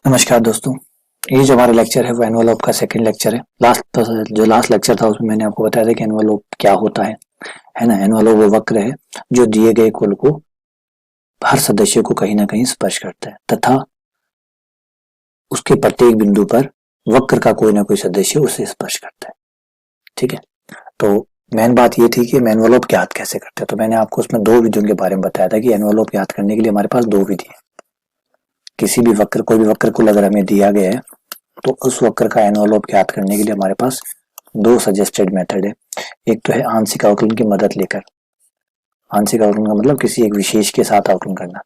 नमस्कार दोस्तों, ये जो हमारा लेक्चर है वो एनवेलप का सेकंड लेक्चर है। लास्ट लेक्चर था उसमें मैंने आपको बताया था कि एनवेलप क्या होता है ना। एनवेलप वो वक्र है जो दिए गए कुल को हर सदस्य को कहीं ना कहीं स्पर्श करता है तथा उसके प्रत्येक बिंदु पर वक्र का कोई ना कोई सदस्य उसे स्पर्श करता है। ठीक है, तो मेन बात ये थी कि हम एनवेलप ज्ञात कैसे करते हैं। तो मैंने आपको उसमें दो विधियों के बारे में बताया था कि एनवेलप ज्ञात करने के लिए हमारे पास दो विधि है। किसी भी वक्र, कोई भी वक्र कुल अगर हमें दिया गया है तो उस वक्र का एनवेलप ज्ञात करने के लिए हमारे पास दो सजेस्टेड मेथड है। एक तो है आंशिक अवकलन की मदद लेकर। आंशिक अवकलन का मतलब किसी एक विशेष के साथ अवकलन करना,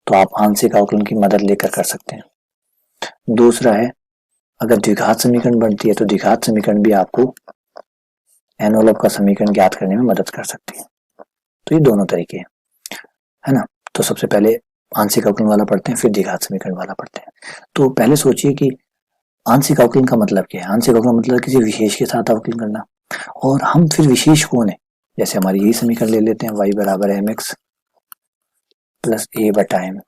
तो आप आंशिक अवकलन की मदद लेकर कर सकते हैं। दूसरा है अगर द्विघात समीकरण बनती है तो द्विघात समीकरण भी आपको एनवेलप का समीकरण ज्ञात करने में मदद कर सकती है। तो ये दोनों तरीके है ना। तो सबसे पहले आंशिक अवकलन वाला पढ़ते हैं, फिर द्विघात समीकरण वाला पढ़ते हैं। तो पहले सोचिए कि आंशिक अवकलन का मतलब क्या है। आंशिक अवकलन मतलब किसी विशेष के साथ अवकलन करना, और हम फिर विशेष कौन है। जैसे हमारी यही समीकरण ले लेते हैं, y बराबर है mx प्लस a बटा m।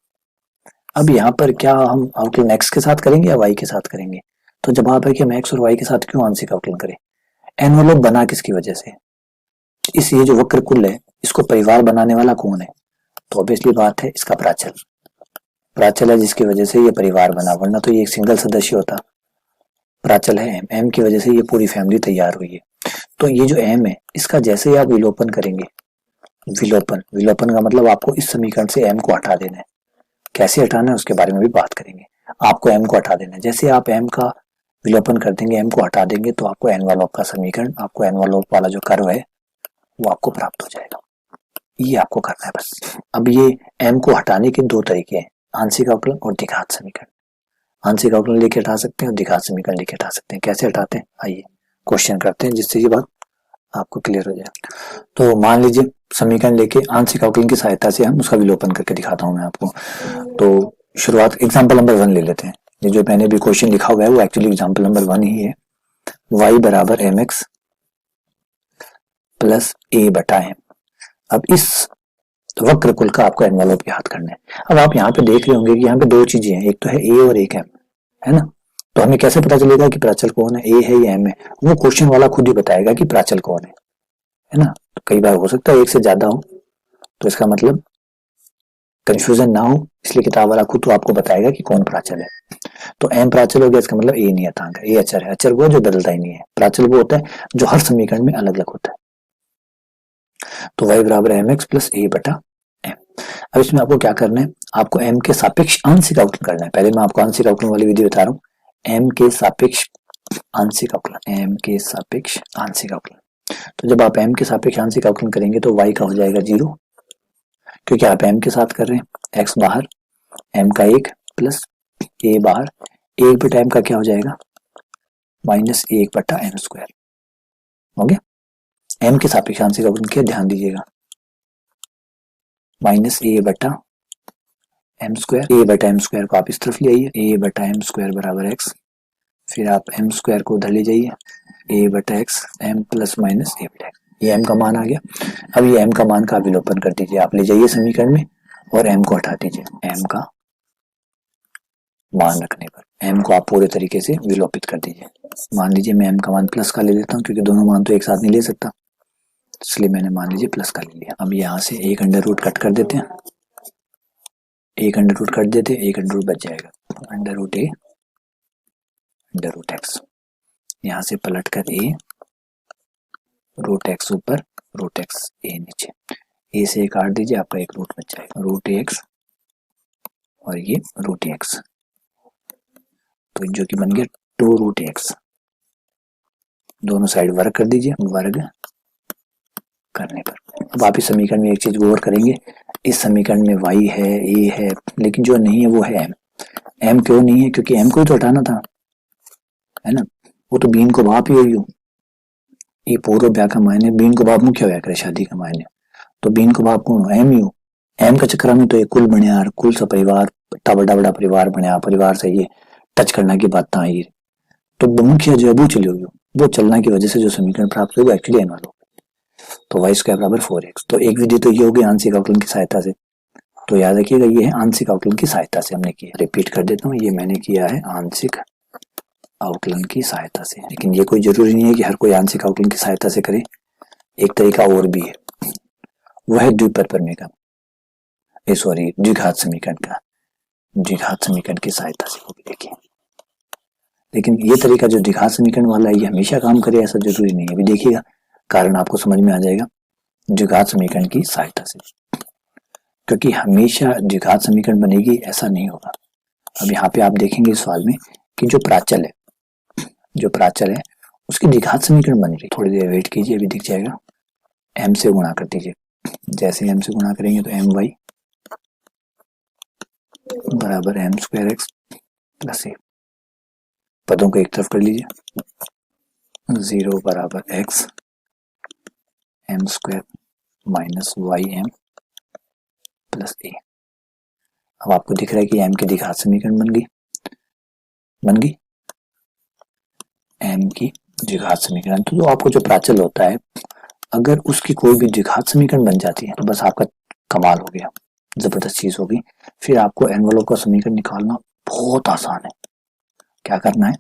अब यहाँ पर क्या हम अवकलन x के साथ करेंगे या y के साथ करेंगे। तो जवाब है कि हम x और y के साथ क्यों आंशिक अवकलन करें। एनवेलप बना किसकी वजह से, इस ये जो वक्र कुल है इसको परिवार बनाने वाला कौन है। तो ऑब्वियसली बात है इसका प्राचल। प्राचल है जिसकी वजह से ये परिवार बना, वरना तो ये एक सिंगल सदस्य होता। प्राचल है एम, एम की वजह से ये पूरी फैमिली तैयार हुई है। तो ये जो एम है इसका जैसे ही आप विलोपन करेंगे, विलोपन का मतलब आपको इस समीकरण से एम को हटा देना है। कैसे हटाना है उसके बारे में भी बात करेंगे। आपको एम को हटा देना है, जैसे आप एम का विलोपन कर देंगे, एम को हटा देंगे, तो आपको एनवेलप का समीकरण, आपको एनवेलप वाला जो कर्व है वो आपको प्राप्त हो जाएगा। ये आपको करना है बस। अब ये एम को हटाने के दो तरीके हैं, आंशिक अवकलन और द्विघात समीकरण। आंशिक अवकलन लेके हटा सकते हैं और द्विघात समीकरण लेके हटा सकते हैं। कैसे हटाते हैं आइए क्वेश्चन करते हैं जिससे ये बात आपको क्लियर हो जाए। तो मान लीजिए समीकरण लेके आंशिक अवकलन की सहायता से हम उसका विलोपन करके दिखाता हूं मैं आपको। तो शुरुआत एग्जांपल नंबर 1 ले लेते हैं। ये जो मैंने भी क्वेश्चन लिखा हुआ है वो एक्चुअली एग्जांपल नंबर 1 ही है। y बराबर mx प्लस a बटा m। अब इस वक्र कुल का आपको एनवेलप याद करना है। अब आप यहाँ पे देख रहे होंगे कि यहाँ पे दो चीजें हैं, एक तो है ए और एक एम, है ना। तो हमें कैसे पता चलेगा कि प्राचल कौन है, ए है या एम है। वो क्वेश्चन वाला खुद ही बताएगा कि प्राचल कौन है ना। तो कई बार हो सकता है एक से ज्यादा हो, तो इसका मतलब कंफ्यूजन ना हो, इसलिए किताब वाला खुद तो आपको बताएगा कि कौन प्राचल है। तो एम प्राचल हो गया, इसका मतलब ए नियतांक है। ए अचर है, अचर वो जो बदलता ही नहीं है। प्राचल वो होता है जो हर समीकरण में अलग अलग होता है। तो y बराबर एम एक्स प्लस ए बटा एम। अब इसमें आपको क्या करना है, आपको m के सापेक्ष आंशिक अवकलन करना है। पहले मैं आपको आंशिक अवकलन वाली विधि बता रहा हूँ। m के सापेक्ष आंशिक अवकलन, m के सापेक्ष आंशिक अवकलन। तो जब आप m के सापेक्ष आंशिक अवकलन करेंगे तो y का हो जाएगा 0, क्योंकि आप m के साथ कर रहे हैं। x बाहर, m का 1 प्लस a बाहर, 1 बटा m का क्या हो जाएगा माइनस 1 बटा m स्क्वायर हो गया। m के सापेक्ष आंशिक अवकलन क्या, ध्यान दीजिएगा, माइनस ए बटा एम स्क्वायर। ए बटा एम स्क्वायर को आप इस तरफ ले आइए, ए बटा एम स्क्वायर बराबर एक्स, फिर आप एम स्क्वायर को उधर ले जाइए, ए बटा एक्स एम प्लस माइनस ए बटा एक्स। ये एम का मान आ गया। अब ये एम का मान का विलोपन कर दीजिए, आप ले जाइए समीकरण में और एम को हटा दीजिए। एम का मान रखने पर एम को आप पूरे तरीके से विलोपित कर दीजिए। मान लीजिए मैं एम का मान प्लस का ले लेता हूँ, क्योंकि दोनों मान तो एक साथ नहीं ले सकता, इसलिए मैंने मान लीजिए प्लस का ले लिया। अब यहाँ से एक अंडर रूट कट कर देते हैं, एक अंडर रूट कट देते हैं, एक अंडर रूट बच जाएगा, under root A under root x. यहाँ से पलट कर ए, रूट एक्स ऊपर, रूट एक्स ए नीचे, ए से काट दीजिए, आपका एक रूट बच जाएगा, रूट ए एक्स और ये रूट ए एक्स, तो जो कि बन गया 2 रूट एक्स। दोनों साइड वर्ग कर दीजिए, वर्ग करने पर अब आप इस समीकरण में एक चीज गौर करेंगे, इस समीकरण में y है, a है, लेकिन जो नहीं है वो है m। m क्यों नहीं है, क्योंकि m को ही तो हटाना था, है ना। वो तो बीन को भाप ही हुई हो, ये पूर्व व्या का मायने बीन को भाप मुख्य व्या करे शादी का मायने, तो बीन को भाप कौन हो, m ही हो। m का चक्कर में तो एक कुल बनिया, कुल सा परिवार, इतना बड़ा बड़ा परिवार बनिया, परिवार से ये टच करना की बात आई, तो मुख्य जो है वो चली होगी, वो चलना की वजह से जो समीकरण प्राप्त हुई वो एक्चुअली एनवेलप। तो y स्क्वायर बराबर 4x। तो एक विधि तो ये होगी आंशिक अवकलन की सहायता से, तो याद रखिएगा ये है आंशिक अवकलन की सहायता से हमने किया। रिपीट कर देता हूँ, ये मैंने किया है आंशिक अवकलन की सहायता से। लेकिन ये कोई जरूरी नहीं है कि हर कोई आंशिक अवकलन की सहायता से करे। एक तरीका और भी है, वह है द्विपरमेय सॉरी द्विघात समीकरण का, द्विघात समीकरण की सहायता से वो भी देखिए। लेकिन ये तरीका जो द्विघात समीकरण वाला है ये हमेशा काम करे ऐसा जरूरी नहीं है। अभी देखिएगा कारण आपको समझ में आ जाएगा द्विघात समीकरण की सहायता से, क्योंकि हमेशा द्विघात समीकरण बनेगी ऐसा नहीं होगा। अब यहाँ पे आप देखेंगे इस सवाल में कि जो प्राचल है उसकी द्विघात समीकरण बन रही। थोड़ी देर वेट कीजिए, अभी दिख जाएगा। m से गुणा कर दीजिए। जैसे m से गुणा करेंगे तो my बराबर m square x plus a, पदों को एक तरफ कर लीजिए। 0 बराबर x m square minus Y M plus a। अब आपको दिख रहा है कि m की द्विघात समीकरण बन गई m की द्विघात समीकरण। तो आपको जो प्राचल होता है अगर उसकी कोई भी द्विघात समीकरण बन जाती है तो बस आपका कमाल हो गया, जबरदस्त चीज होगी। फिर आपको एनवेलोप का समीकरण निकालना बहुत आसान है। क्या करना है,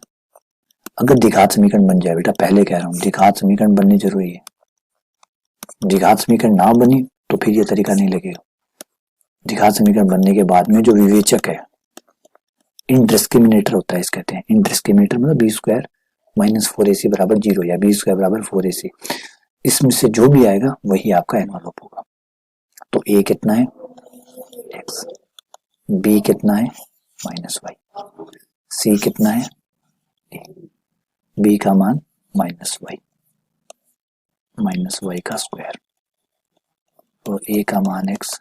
अगर द्विघात समीकरण बन जाए, बेटा पहले कह रहा हूँ द्विघात समीकरण बननी जरूरी है। द्विघात समीकरण ना बनी तो फिर ये तरीका नहीं लगेगा। द्विघात समीकरण बनने के बाद में जो विवेचक है, इंडिस्क्रिमिनेटर होता है, इस कहते हैं इंडिस्क्रिमिनेटर, मतलब बी स्क्वायर माइनस 4ac बराबर 0 या बी स्क्वायर बराबर 4ac, इसमें से जो भी आएगा वही आपका एनवेलोप होगा। तो a कितना है x, b कितना है माइनस वाई, c कितना है a, b का मान माइनस वाई का स्क्वायर और a का मान x,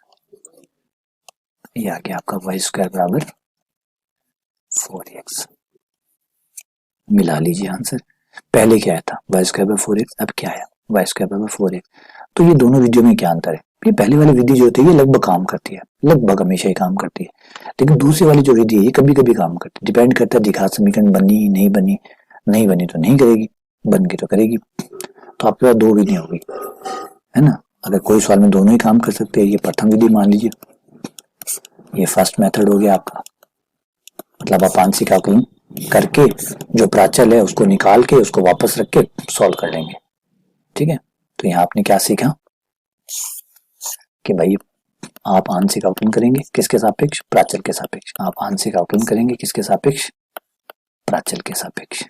ये आ गया आपका वाई स्क्वायर बराबर 4x। मिला लीजिए आंसर। पहले क्या था वाई स्क्वायर बाय 4x, अब क्या है वाई स्क्वायर बराबर 4x। तो ये दोनों विधियों में क्या अंतर है, ये पहले वाली विधि जो होती है ये लगभग काम करती है, लगभग हमेशा ही काम करती है। लेकिन दूसरी वाली जो विधि है ये कभी कभी काम करती है, डिपेंड करता है द्विघात समीकरण बनी नहीं बनी, नहीं बनी तो नहीं करेगी, बन गई तो करेगी। तो आपके पास दो विधि होगी, है ना। अगर कोई सवाल में दोनों ही काम कर सकते हैं, ये प्रथम विधि मान लीजिए, ये फर्स्ट मेथड हो गया आपका, मतलब आप आंशिक अवकलन करके जो प्राचल है उसको निकाल के उसको वापस रख के सॉल्व कर लेंगे। ठीक है, तो यहाँ आपने क्या सीखा कि भाई आप आंशिक अवकलन करेंगे किसके सापेक्ष, प्राचल के सापेक्ष। आप आंशिक अवकलन करेंगे किसके सापेक्ष, प्राचल के सापेक्ष।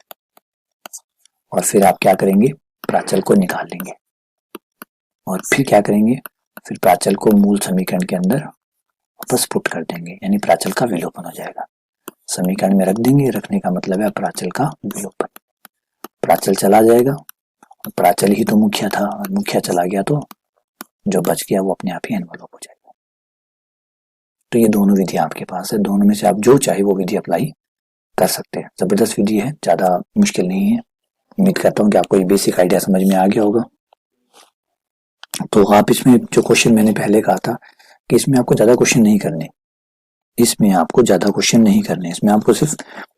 और फिर आप क्या करेंगे, प्राचल को निकाल लेंगे और फिर क्या करेंगे, फिर प्राचल को मूल समीकरण के अंदर वापस पुट कर देंगे, यानी प्राचल का विलोपन हो जाएगा। समीकरण में रख देंगे, रखने का मतलब है प्राचल का विलोपन। प्राचल चला जाएगा, प्राचल ही तो मुख्य था और मुख्य चला गया तो जो बच गया वो अपने आप ही एनवेलोप हो जाएगा। तो ये दोनों विधि आपके पास है, दोनों में से आप जो चाहे वो विधि अप्लाई कर सकते हैं। जबरदस्त विधि है, ज्यादा मुश्किल नहीं है। उम्मीद करता हूँ कि आपको ये बेसिक आइडिया समझ में आ गया होगा। तो आप इसमें जो क्वेश्चन मैंने पहले कहा था कि इसमें आपको ज्यादा क्वेश्चन नहीं करने, इसमें आपको ज्यादा क्वेश्चन नहीं करने, इसमें आपको सिर्फ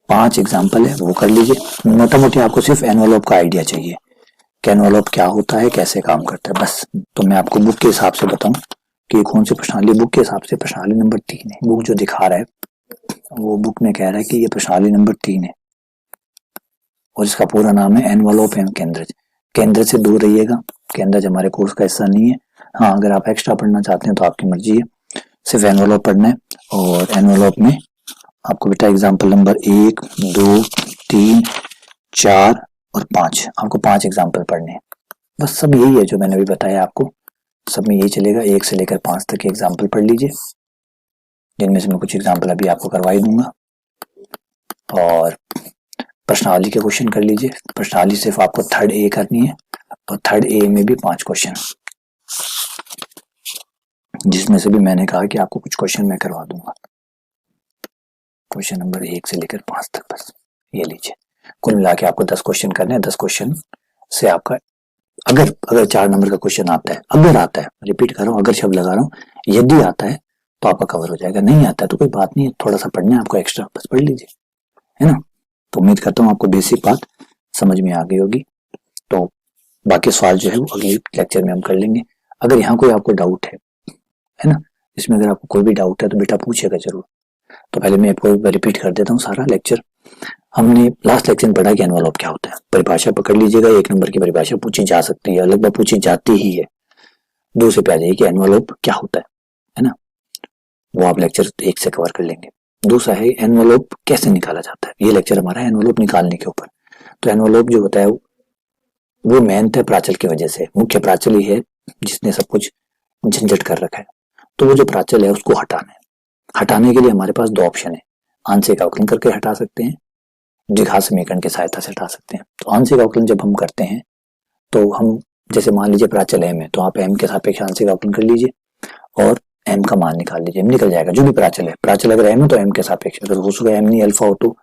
5 एग्जाम्पल है वो कर लीजिए। मोटा मोटी आपको सिर्फ एनवेलोप का आइडिया चाहिए कि एनवेलोप क्या होता है, कैसे काम करता है, बस। तो मैं आपको बुक के हिसाब से बताऊं कि कौन सी प्रश्नावली, बुक के हिसाब से प्रश्नावली नंबर 3 है। बुक जो दिखा रहा है वो बुक में कह रहा है कि ये प्रश्नावली नंबर 3 है और इसका पूरा नाम है एनवेलोप एवं केंद्रज। केंद्र से दूर रहिएगा, केंद्रज हमारे कोर्स का हिस्सा नहीं है। हाँ, अगर आप एक्स्ट्रा पढ़ना चाहते हैं तो आपकी मर्जी है, सिर्फ एनवेलोप पढ़ना है। और एनवेलोप में आपको बेटा एग्जाम्पल नंबर 1, 2, 3, 4 और 5, आपको 5 एग्जाम्पल पढ़ने हैं। बस सब यही है जो मैंने अभी बताया आपको, सब में यही चलेगा। 1 से लेकर 5 तक के एग्जाम्पल पढ़ लीजिए, जिनमें से मैं कुछ एग्जाम्पल अभी आपको करवाई दूंगा। और प्रश्नावली के क्वेश्चन कर लीजिए। प्रश्नावली सिर्फ आपको थर्ड ए करनी है और थर्ड ए में भी 5 क्वेश्चन, जिसमें से भी मैंने कहा कि आपको कुछ क्वेश्चन मैं करवा दूंगा। क्वेश्चन नंबर 1 से लेकर 5 तक, बस ये लीजिए। कुल मिला के आपको 10 क्वेश्चन करने हैं। 10 क्वेश्चन से आपका अगर 4 नंबर का क्वेश्चन आता है, अगर आता है, रिपीट कर रहा हूँ, अगर शब्द लगा रहा हूँ, यदि आता है तो आपका कवर हो जाएगा। नहीं आता है तो कोई बात नहीं है, थोड़ा सा पढ़ना है आपको एक्स्ट्रा, बस पढ़ लीजिए, है ना। तो उम्मीद करता हूँ आपको बेसिक बात समझ में आ गई होगी। तो बाकी सवाल जो है वो अगले लेक्चर में हम कर लेंगे। अगर यहाँ कोई आपको डाउट है ना, इसमें अगर आपको कोई भी डाउट है तो बेटा पूछेगा जरूर। तो पहले मैं आपको रिपीट कर देता हूँ सारा लेक्चर। हमने लास्ट लेक्चर में पढ़ा कि एनवलप क्या होता है। परिभाषा पकड़ लीजिएगा, 1 नंबर की परिभाषा पूछी जा सकती है, लगभग पूछी जाती ही है। दूसरे पे आ जाइए कि एनवलप क्या होता है ना, वो आप लेक्चर 1 से कवर कर लेंगे। दूसरा है एनवलप कैसे निकाला जाता है, ये लेक्चर हमारा है एनवलप निकालने के ऊपर। तो एनवलप जो होता है वो मेहनत है प्राचल की वजह से, मुख्य प्राचल ही है जिसने सब कुछ झंझट कर रखा है। तो वो जो प्राचल है उसको हटाना है। हटाने के लिए हमारे पास 2 ऑप्शन है, आंशिक अवकलन करके हटा सकते हैं, द्विघात समीकरण की सहायता से हटा सकते हैं। तो आंशिक अवकलन जब हम करते हैं तो हम जैसे मान लीजिए प्राचल m है तो आप m के सापेक्ष आंशिक अवकलन कर लीजिए और m का मान निकाल लीजिए, m निकल जाएगा। जो भी प्राचल है, प्राचल अगर m है तो m के सापेक्ष, अगर हो सके m नहीं अल्फा हो तो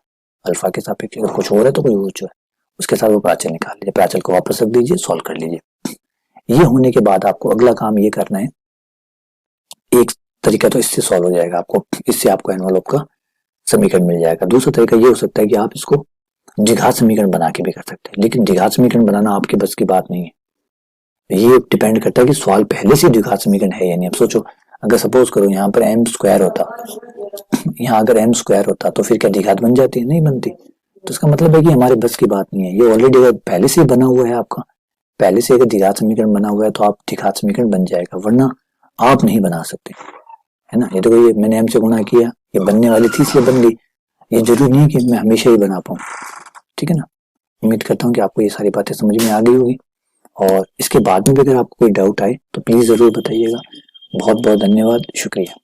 अल्फा के सापेक्ष, अगर कुछ और है तो कोई और जो है उसके साथ वो प्राचल निकाल लीजिए। प्राचल को वापस रख दीजिए, सॉल्व कर लीजिए। ये होने के बाद आपको अगला काम ये करना है, एक तरीका तो इससे सॉल्व हो जाएगा, आपको इससे आपको एनवलप का समीकरण मिल जाएगा। दूसरा तरीका ये हो सकता है कि आप इसको द्विघात समीकरण बना के भी कर सकते हैं, लेकिन द्विघात समीकरण बनाना आपके बस की बात नहीं है। ये डिपेंड करता है कि सवाल पहले से द्विघात समीकरण है या नहीं। अब सोचो, अगर सपोज करो यहाँ पर m स्क्वायर होता, यहाँ अगर m स्क्वायर होता तो फिर क्या द्विघात बन जाती है? नहीं बनती। तो इसका मतलब है कि हमारे बस की बात नहीं है। ये ऑलरेडी अगर पहले से बना हुआ है आपका, पहले से अगर द्विघात समीकरण बना हुआ है तो आप द्विघात समीकरण बन जाएगा, वरना आप नहीं बना सकते, है ना। ये तो ये मैंने m से गुणा किया, ये बनने वाली थी इसलिए बन गई। ये जरूरी नहीं कि मैं हमेशा ही बना पाऊँ, ठीक है ना। उम्मीद करता हूँ कि आपको ये सारी बातें समझ में आ गई होगी, और इसके बाद में भी अगर आपको कोई डाउट आए तो प्लीज जरूर बताइएगा। बहुत बहुत धन्यवाद, शुक्रिया।